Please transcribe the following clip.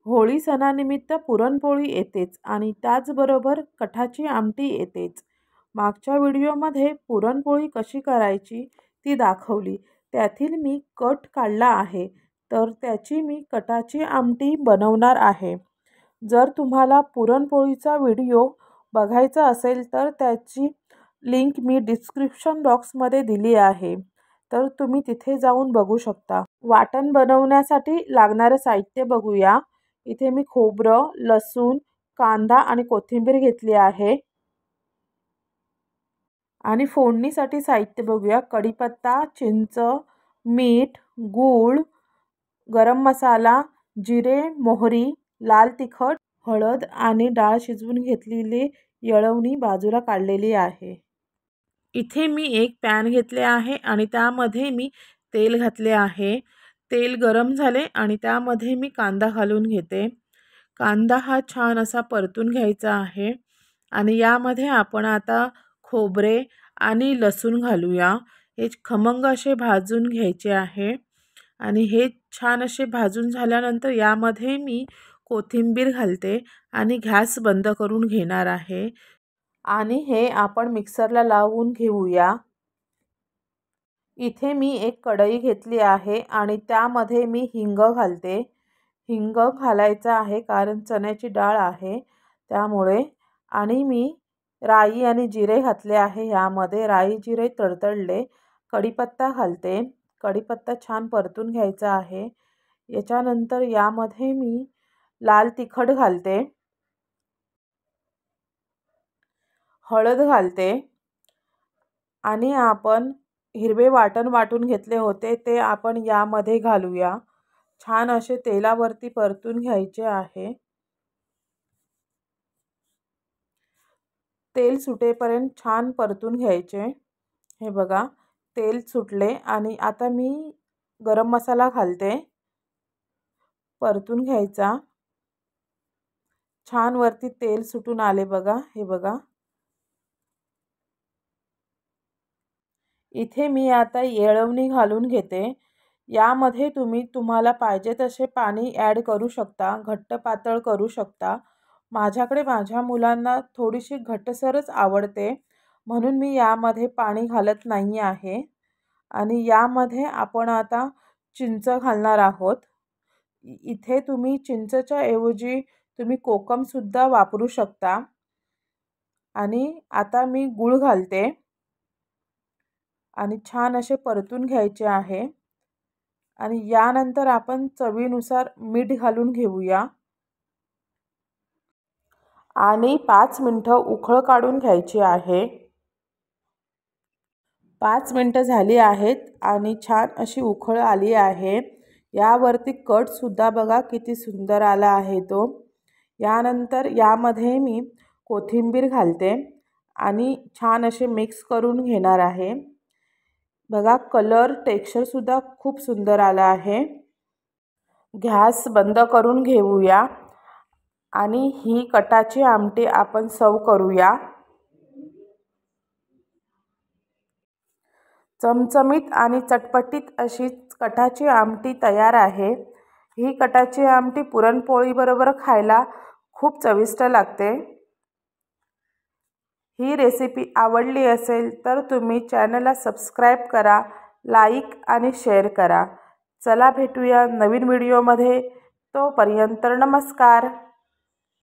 होळी सणानिमित्त पुरणपोळी येतेच आणि त्याचबरोबर कटाची आमटी येतेच। मागच्या व्हिडिओमध्ये पुरणपोळी कशी करायची ती दाखवली, त्यातील मी कट काढला आहे, तर त्याची मी कटाची आमटी बनवणार आहे। जर तुम्हाला पुरणपोळीचा व्हिडिओ बघायचा असेल तर त्याची लिंक मी डिस्क्रिप्शन बॉक्समध्ये दिली आहे, तर तुम्ही तिथे जाऊन बघू शकता। वाटण बनवण्यासाठी लागणारे साहित्य बघूया। इथे मी खोबरं, लसूण, कांदा आणि कोथिंबीर घेतली आहे। आणि फोडणीसाठी साहित्य बघूया। कढीपत्ता, चिंच, मीठ, गूळ, गरम मसाला, जिरे, मोहरी, लाल तिखट, हळद आणि डाळ शिजवून घेतलेली येळवणी बाजूला काढलेली आहे। इथे मी एक पॅन घेतले आहे आणि त्यामध्ये मी तेल घातले आहे। तेल गरम झाले आणि त्यामध्ये मी कांदा घालून घेते। कांदा हा छान असा परतून घ्यायचा आहे आणि यामध्ये आपण आता खोबरे आणि लसूण घालूया। हे खमंग असे भाजून घ्यायचे आहे आणि हे छान असे भाजून झाल्यानंतर यामध्ये मी कोथिंबीर घालते आणि गॅस बंद करून घेणार आहे आणि हे आपण मिक्सरला लावून घेऊया। इथे मी एक कढई घेतली आहे आणि त्यामध्ये मी हिंग घालते। हिंग घालायचा आहे कारण चण्याची डाळ आहे त्यामुळे। आणि मी राई आणि जिरे घातले आहे। यामध्ये राई जिरे तडतडले, कढीपत्ता घालते। कढीपत्ता छान परतून घ्यायचा आहे। याच्यानंतर यामध्ये मी लाल तिखट घालते, हळद घालते आणि आपण हिरवे वाटण वाटून घेतले होते ते आपण यामध्ये घालूया। छान असे तेलावरती परतून घ्यायचे आहे। तेल सुटेपर्यंत छान परतून घ्यायचे। हे बघा तेल सुटले आणि आता मी गरम मसाला घालते, परतून घ्यायचा। छान वरती तेल सुटून आले बघा, हे बघा। इथे मी आता येळवणी घालून घेते। यामध्ये तुम्हाला पाहिजे तसे पाणी ॲड करू शकता, घट्ट पातळ करू शकता। माझ्याकडे माझ्या मुलांना थोडीशी घट्टसरच आवडते म्हणून मी यामध्ये पाणी घालत नाही आहे। आणि यामध्ये आपण आता चिंच घालणार आहोत। इथे तुम्ही चिंचच्या ऐवजी तुम्ही कोकम सुद्धा वापरू शकता। आणि आता मी गूळ घालते आणि छान असे परतून घ्यायचे आहे। आणि यानंतर आपण चवीनुसार मीठ घालून घेऊया आणि 5 मिनिटं उकळ काढून घ्यायची आहे। 5 मिनिटं झाली आहेत आणि छान अशी उकळ आली आहे। यावरती कट सुद्धा बघा किती सुंदर आला आहे तो। यानंतर यामध्ये मी कोथिंबीर घालते आणि छान असे मिक्स करून घेणार आहे। बघा कलर टेक्स्चर सुद्धा खूप सुंदर आला आहे। गॅस बंद करून घेऊया आणि ही कटाची आमटी आपण सर्व करूया। चमचमीत आणि चटपटीत अशी कटाची आमटी तयार आहे। ही कटाची आमटी पुरणपोळी बरोबर खायला खूप चविष्ट लागते। ही रेसिपी आवडली असेल तर तुम्ही चॅनलला सबस्क्राईब करा, लाईक आणि शेअर करा। चला भेटूया नवीन व्हिडिओमध्ये, तोपर्यंत नमस्कार।